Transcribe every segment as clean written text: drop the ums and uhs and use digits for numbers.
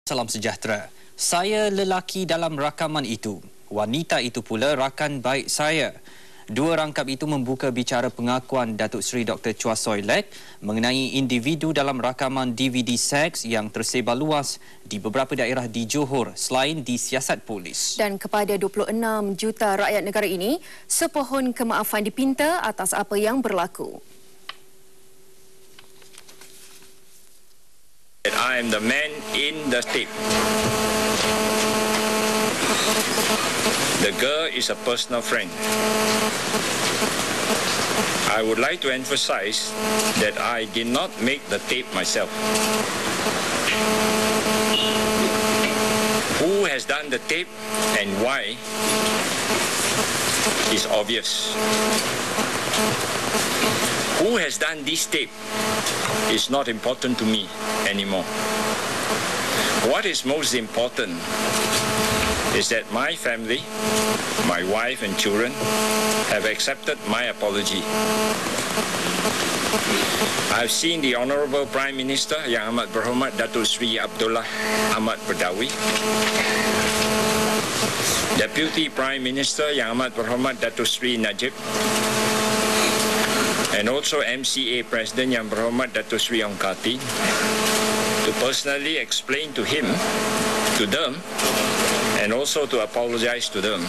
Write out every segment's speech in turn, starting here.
Salam sejahtera. Saya lelaki dalam rakaman itu. Wanita itu pula rakan baik saya. Dua rangkap itu membuka bicara pengakuan Datuk Seri Dr. Chua Soi Lek mengenai individu dalam rakaman DVD seks yang tersebar luas di beberapa daerah di Johor selain di siasat polis. Dan kepada 26 juta rakyat negara ini, sepohon kemaafan dipinta atas apa yang berlaku. I am the man in the tape. The girl is a personal friend. I would like to emphasize that I did not make the tape myself. Who has done the tape and why is obvious. Who has done this tape is not important to me anymore. What is most important is that my family, my wife and children have accepted my apology. I've seen the Honourable Prime Minister Yang Amat Berhormat Datuk Seri Abdullah Ahmad Berdawi, Deputy Prime Minister Yang Amat Berhormat Datuk Seri Najib, and also MCA President Yang Berhormat Datuk Seri Ong Kartin, to personally explain to him, to them, and also to apologize to them.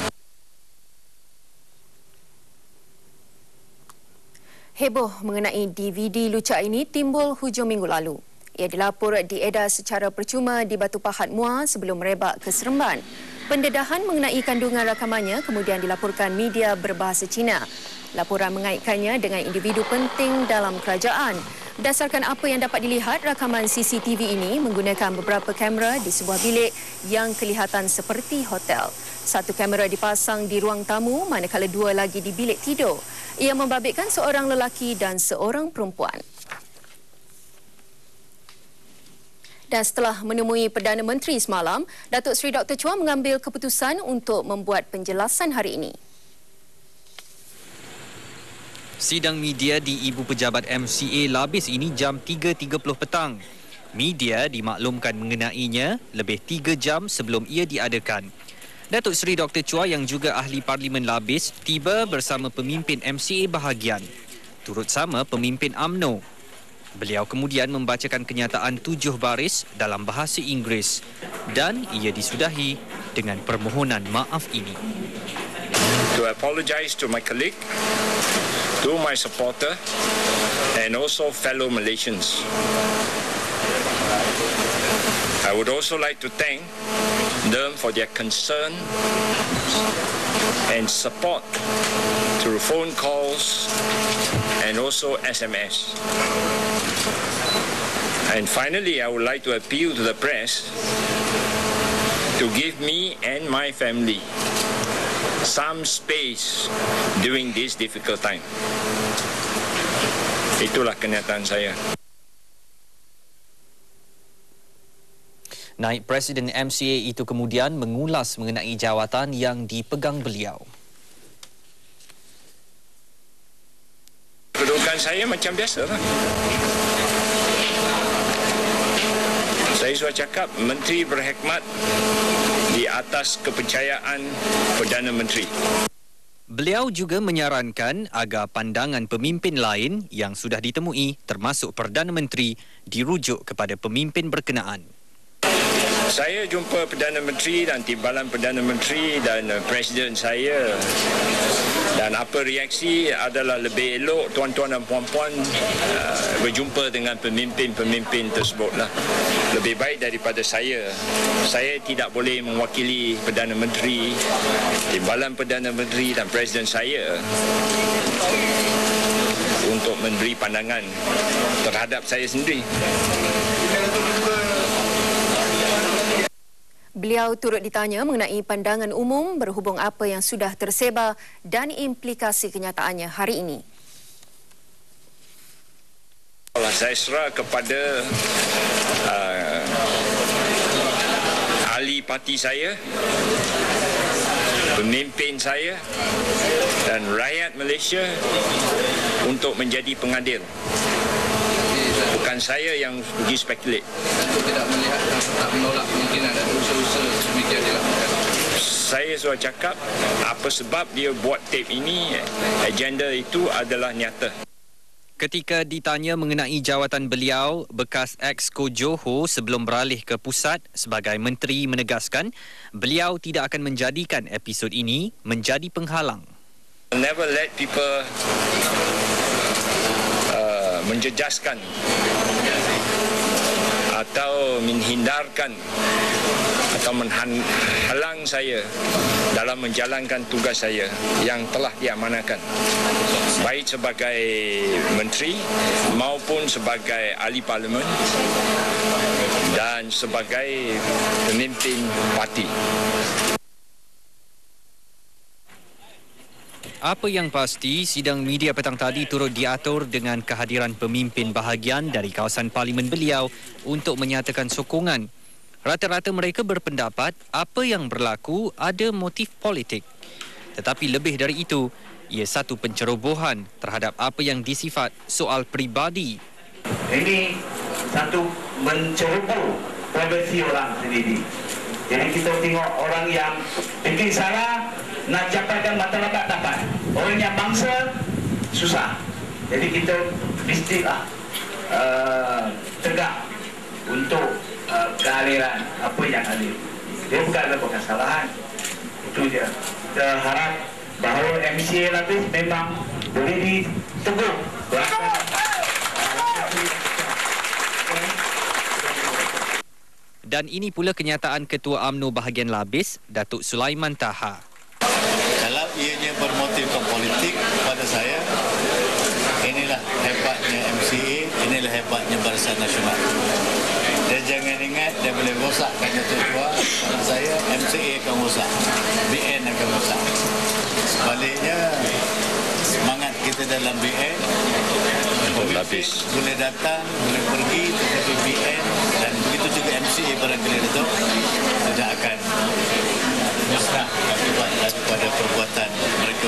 Heboh mengenai DVD lucak ini timbul hujung minggu lalu. Ia dilapor diedar secara percuma di Batu Pahat Muar sebelum merebak ke Seremban. Pendedahan mengenai kandungan rakamannya kemudian dilaporkan media berbahasa Cina. Laporan mengaitkannya dengan individu penting dalam kerajaan. Berdasarkan apa yang dapat dilihat, rakaman CCTV ini menggunakan beberapa kamera di sebuah bilik yang kelihatan seperti hotel. Satu kamera dipasang di ruang tamu manakala dua lagi di bilik tidur. Ia membabitkan seorang lelaki dan seorang perempuan. Dan setelah menemui Perdana Menteri semalam, Datuk Seri Dr. Chua mengambil keputusan untuk membuat penjelasan hari ini. Sidang media di Ibu Pejabat MCA Labis ini jam 3.30 petang. Media dimaklumkan mengenainya lebih 3 jam sebelum ia diadakan. Datuk Seri Dr. Chua yang juga ahli Parlimen Labis tiba bersama pemimpin MCA bahagian, turut sama pemimpin UMNO. Beliau kemudian membacakan kenyataan 7 baris dalam bahasa Inggeris dan ia disudahi dengan permohonan maaf ini. To apologize to my colleague, to my supporter, and also fellow Malaysians. I would also like to thank them for their concern and support through phone calls and also SMS. And finally, I would like to appeal to the press to give me and my family some space during this difficult time. Itulah kenyataan saya. Naib Presiden MCA itu kemudian mengulas mengenai jawatan yang dipegang beliau. Kedudukan saya macam biasa lah. Saya sudah cakap, Menteri berhikmat di atas kepercayaan Perdana Menteri. Beliau juga menyarankan agar pandangan pemimpin lain yang sudah ditemui termasuk Perdana Menteri dirujuk kepada pemimpin berkenaan. Saya jumpa Perdana Menteri dan timbalan Perdana Menteri dan Presiden saya, dan apa reaksi adalah lebih elok tuan-tuan dan puan-puan berjumpa dengan pemimpin-pemimpin tersebutlah. Lebih baik daripada saya. Saya tidak boleh mewakili Perdana Menteri, timbalan Perdana Menteri dan Presiden saya untuk memberi pandangan terhadap saya sendiri. Beliau turut ditanya mengenai pandangan umum berhubung apa yang sudah tersebar dan implikasi kenyataannya hari ini. Saya serah kepada ahli parti saya, pemimpin saya dan rakyat Malaysia untuk menjadi pengadil. Bukan bukan saya yang pergi spekulate. Tidak melihat dan tak menolak kemungkinan ada usaha-usaha demikian dilakukan. Saya sudah cakap apa sebab dia buat tape ini, agenda itu adalah nyata. Ketika ditanya mengenai jawatan beliau, bekas Exco Johor sebelum beralih ke pusat sebagai menteri menegaskan beliau tidak akan menjadikan episod ini menjadi penghalang. Never let people menjejaskan atau menghindarkan atau menghalang saya dalam menjalankan tugas saya yang telah diamanahkan, baik sebagai menteri maupun sebagai ahli parlimen dan sebagai pemimpin parti. Apa yang pasti, sidang media petang tadi turut diatur dengan kehadiran pemimpin bahagian dari kawasan parlimen beliau untuk menyatakan sokongan. Rata-rata mereka berpendapat apa yang berlaku ada motif politik. Tetapi lebih dari itu, ia satu pencerobohan terhadap apa yang disifat soal peribadi. Ini satu menceroboh privasi orang sendiri. Jadi kita tengok orang yang bikin salah, nak capaikan masyarakat dapat. Orang yang bangsa, susah. Jadi kita mestilah tegak untuk kealiran apa yang ada. Dia bukanlah kesalahan. Itu dia. Kita harap bahawa MCA Labis memang boleh ditegur. Dan ini pula kenyataan Ketua UMNO bahagian Labis, Datuk Sulaiman Taha. Kalau ianya bermotif politik, pada saya, inilah hebatnya MCA, inilah hebatnya Barisan Nasional. Dia jangan ingat dia boleh rosakkan Datuk Tua. Pada saya, MCA akan rosak, BN akan rosak. Sebaliknya, semangat kita dalam BN, boleh datang, boleh pergi, tetapi BN dan begitu juga MCA barangkali Datuk tidak akan musnah akibat daripada perbuatan mereka.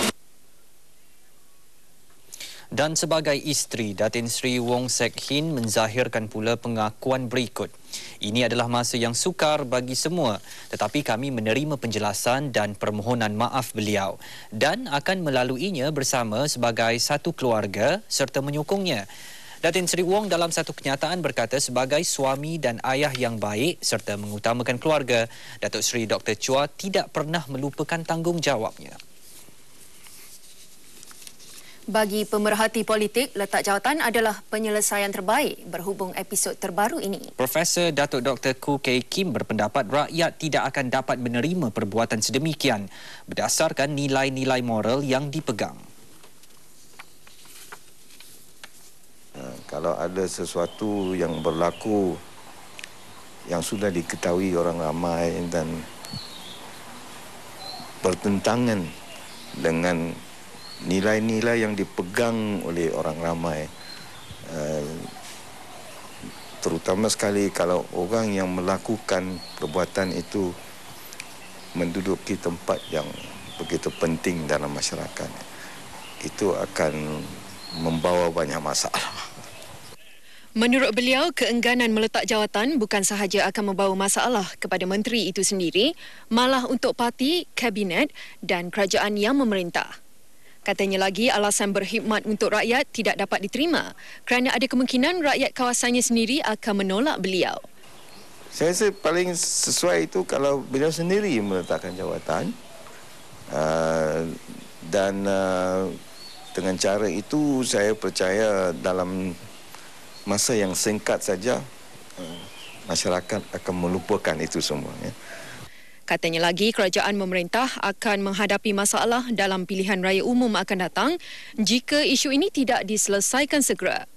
Dan sebagai isteri, Datin Sri Wong Sek Hin menzahirkan pula pengakuan berikut. Ini adalah masa yang sukar bagi semua, tetapi kami menerima penjelasan dan permohonan maaf beliau dan akan melaluinya bersama sebagai satu keluarga serta menyokongnya. Datin Sri Wong dalam satu kenyataan berkata sebagai suami dan ayah yang baik serta mengutamakan keluarga, Datuk Seri Dr. Chua tidak pernah melupakan tanggungjawabnya. Bagi pemerhati politik, letak jawatan adalah penyelesaian terbaik berhubung episod terbaru ini. Profesor Datuk Dr. Khoo Kay Kim berpendapat rakyat tidak akan dapat menerima perbuatan sedemikian berdasarkan nilai-nilai moral yang dipegang. Kalau ada sesuatu yang berlaku yang sudah diketahui orang ramai dan bertentangan dengan nilai-nilai yang dipegang oleh orang ramai, terutama sekali kalau orang yang melakukan perbuatan itu menduduki tempat yang begitu penting dalam masyarakat, itu akan membawa banyak masalah. Menurut beliau, keengganan meletak jawatan bukan sahaja akan membawa masalah kepada menteri itu sendiri, malah untuk parti, kabinet dan kerajaan yang memerintah. Katanya lagi, alasan berkhidmat untuk rakyat tidak dapat diterima kerana ada kemungkinan rakyat kawasannya sendiri akan menolak beliau. Saya rasa paling sesuai itu kalau beliau sendiri meletakkan jawatan dan dengan cara itu saya percaya dalam masa yang singkat saja masyarakat akan melupakan itu semua. Ya. Katanya lagi, kerajaan memerintah akan menghadapi masalah dalam pilihan raya umum akan datang jika isu ini tidak diselesaikan segera.